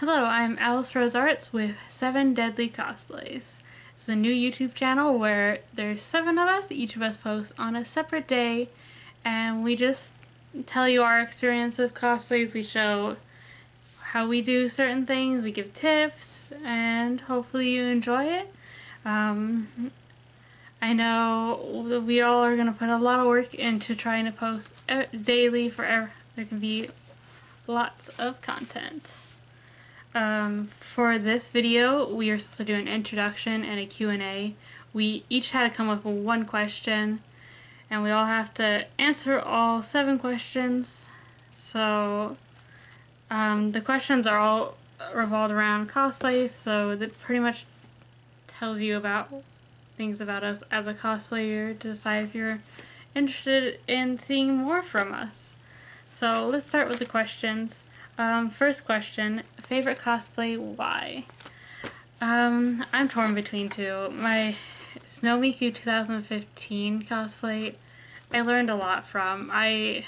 Hello, I'm Aliceroadsarts with 7 Deadly Cosplays. It's a new YouTube channel where there's 7 of us, each of us posts on a separate day, and we just tell you our experience with cosplays. We show how we do certain things, we give tips, and hopefully you enjoy it. I know we all are going to put a lot of work into trying to post daily there can be lots of content. For this video, we are supposed to do an introduction and a Q&A. We each had to come up with one question, and we all have to answer all 7 questions. So, the questions are all revolved around cosplay, so that pretty much tells you about things about us as a cosplayer to decide if you're interested in seeing more from us. So let's start with the questions. First question, favorite cosplay, why? I'm torn between two. My Snow Miku 2015 cosplay, I learned a lot from. I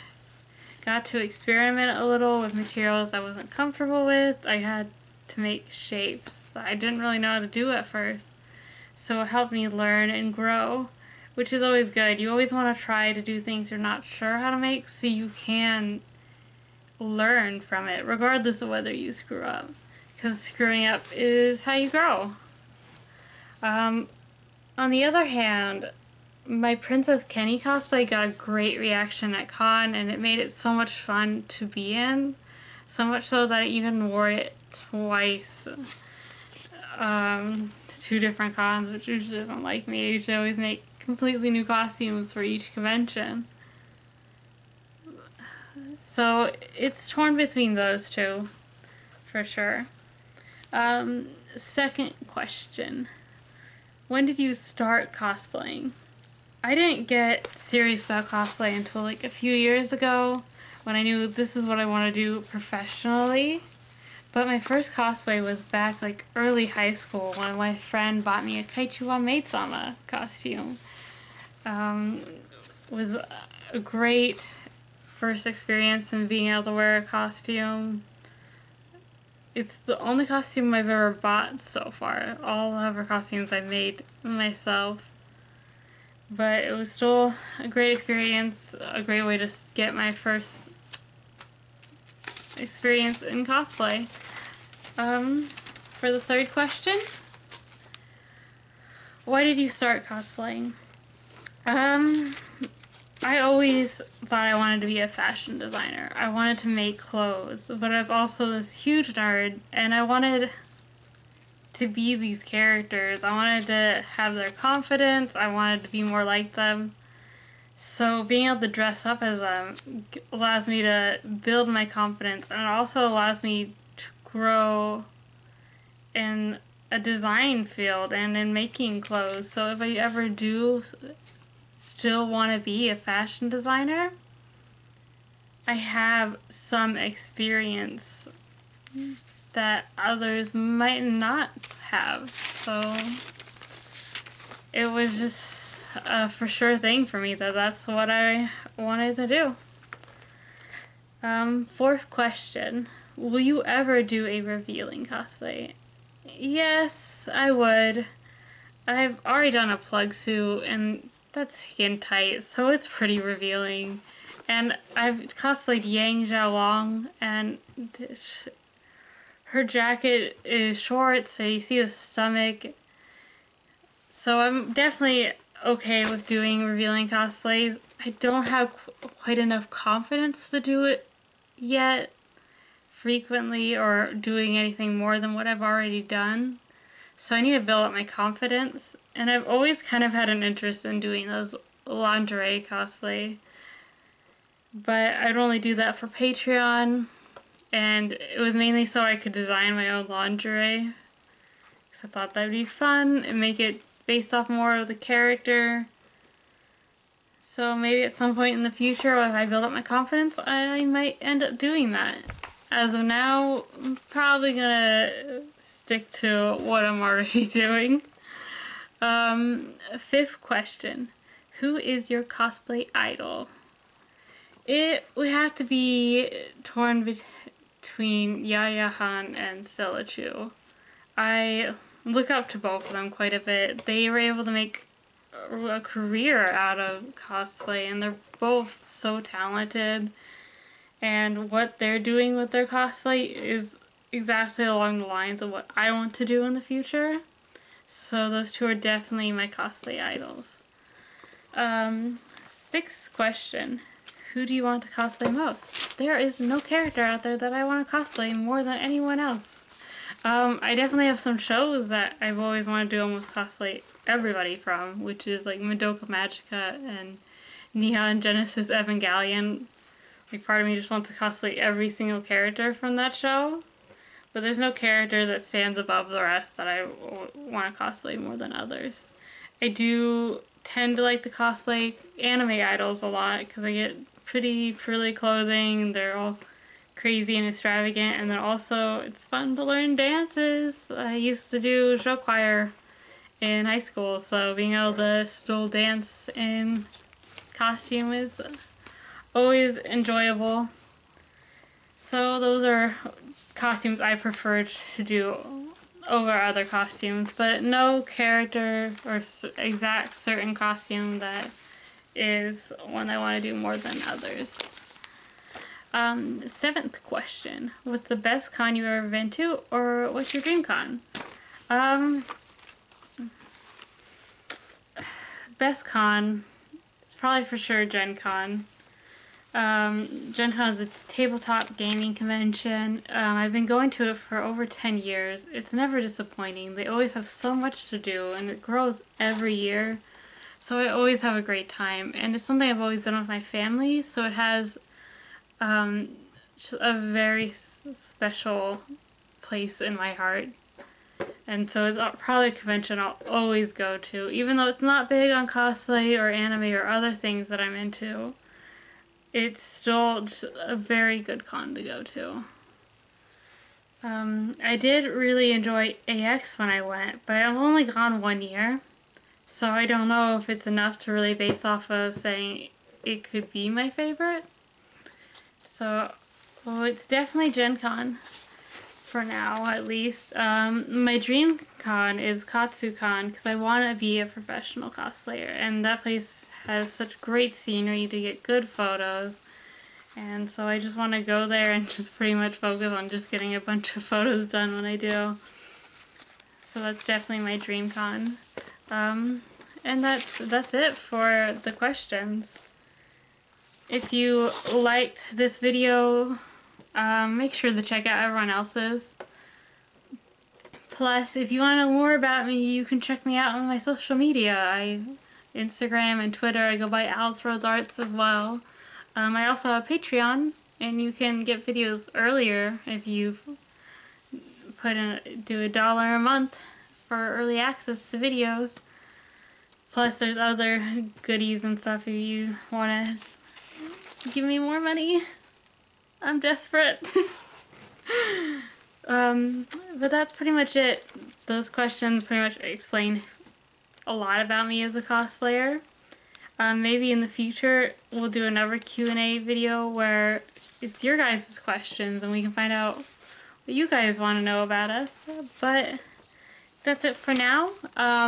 got to experiment a little with materials I wasn't comfortable with. I had to make shapes that I didn't really know how to do at first. So it helped me learn and grow, which is always good. You always want to try to do things you're not sure how to make so you can learn from it, regardless of whether you screw up. Because screwing up is how you grow. On the other hand, my Princess Kenny cosplay got a great reaction at con, and it made it so much fun to be in. So much so that I even wore it twice. To 2 different cons, which usually doesn't like me. I usually always make completely new costumes for each convention. So it's torn between those two, for sure. Second question. When did you start cosplaying? I didn't get serious about cosplay until like a few years ago, when I knew this is what I want to do professionally. But my first cosplay was back like early high school when my friend bought me a Kaichuwa Maid-sama costume. Was a great first experience in being able to wear a costume. It's the only costume I've ever bought so far. All of her costumes I've made myself. But it was still a great experience, a great way to get my first experience in cosplay. For the third question, why did you start cosplaying? I always thought I wanted to be a fashion designer. I wanted to make clothes, but I was also this huge nerd, and I wanted to be these characters. I wanted to have their confidence. I wanted to be more like them. So being able to dress up as them allows me to build my confidence, and it also allows me to grow in a design field and in making clothes. So if I ever do still want to be a fashion designer, I have some experience that others might not have. So it was just a for sure thing for me that that's what I wanted to do. Fourth question, will you ever do a revealing cosplay? Yes, I would. I've already done a plug suit, and that's skin tight, so it's pretty revealing. And I've cosplayed Yang Xiaolong, and her jacket is short, so you see the stomach. So I'm definitely okay with doing revealing cosplays. I don't have quite enough confidence to do it yet frequently or doing anything more than what I've already done. So I need to build up my confidence, and I've always kind of had an interest in doing those lingerie cosplay, but I'd only do that for Patreon, and it was mainly so I could design my own lingerie, because I thought that would be fun and make it based off more of the character. So maybe at some point in the future, if I build up my confidence, I might end up doing that. As of now, I'm probably gonna stick to what I'm already doing. Fifth question, who is your cosplay idol? It would have to be between Yaya Han and Stella Chu. I look up to both of them quite a bit. They were able to make a career out of cosplay, and they're both so talented. And what they're doing with their cosplay is exactly along the lines of what I want to do in the future. So those two are definitely my cosplay idols. Sixth question. Who do you want to cosplay most? There is no character out there that I want to cosplay more than anyone else. I definitely have some shows that I've always wanted to almost cosplay everybody from, which is like Madoka Magica and Neon Genesis Evangelion. Like, part of me just wants to cosplay every single character from that show. But there's no character that stands above the rest that I want to cosplay more than others. I do tend to like the cosplay anime idols a lot because they get pretty frilly clothing. They're all crazy and extravagant, and then also it's fun to learn dances. I used to do show choir in high school, so being able to still dance in costume is always enjoyable. So those are costumes I prefer to do over other costumes, but no character or exact certain costume that is one I want to do more than others. Seventh question. What's the best con you've ever been to, or what's your dream con? Best con, it's probably for sure Gen Con. Gen Con is a tabletop gaming convention. I've been going to it for over 10 years. It's never disappointing. They always have so much to do, and it grows every year. So I always have a great time. And it's something I've always done with my family, so it has just a very special place in my heart. And so it's probably a convention I'll always go to, even though it's not big on cosplay or anime or other things that I'm into. It's still just a very good con to go to. I did really enjoy AX when I went, but I've only gone 1 year, so I don't know if it's enough to really base off of saying it could be my favorite. So, well, it's definitely Gen Con, for now at least. My dream con is KatsuCon, because I want to be a professional cosplayer, and that place has such great scenery to get good photos, and so I just want to go there and just pretty much focus on just getting a bunch of photos done when I do. So that's definitely my dream con. And that's it for the questions. If you liked this video, make sure to check out everyone else's. Plus, if you want to know more about me, you can check me out on my social media. Instagram and Twitter, I go by Aliceroadsarts as well. I also have a Patreon, and you can get videos earlier if you do $1 a month for early access to videos. Plus, there's other goodies and stuff if you want to give me more money. I'm desperate. But that's pretty much it. Those questions pretty much explain a lot about me as a cosplayer. Maybe in the future we'll do another Q&A video where it's your guys' questions and we can find out what you guys want to know about us. But that's it for now.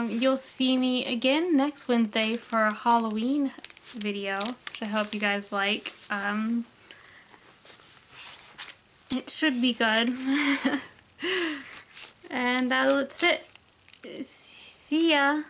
You'll see me again next Wednesday for a Halloween video, which I hope you guys like. It should be good. And that's it. See ya.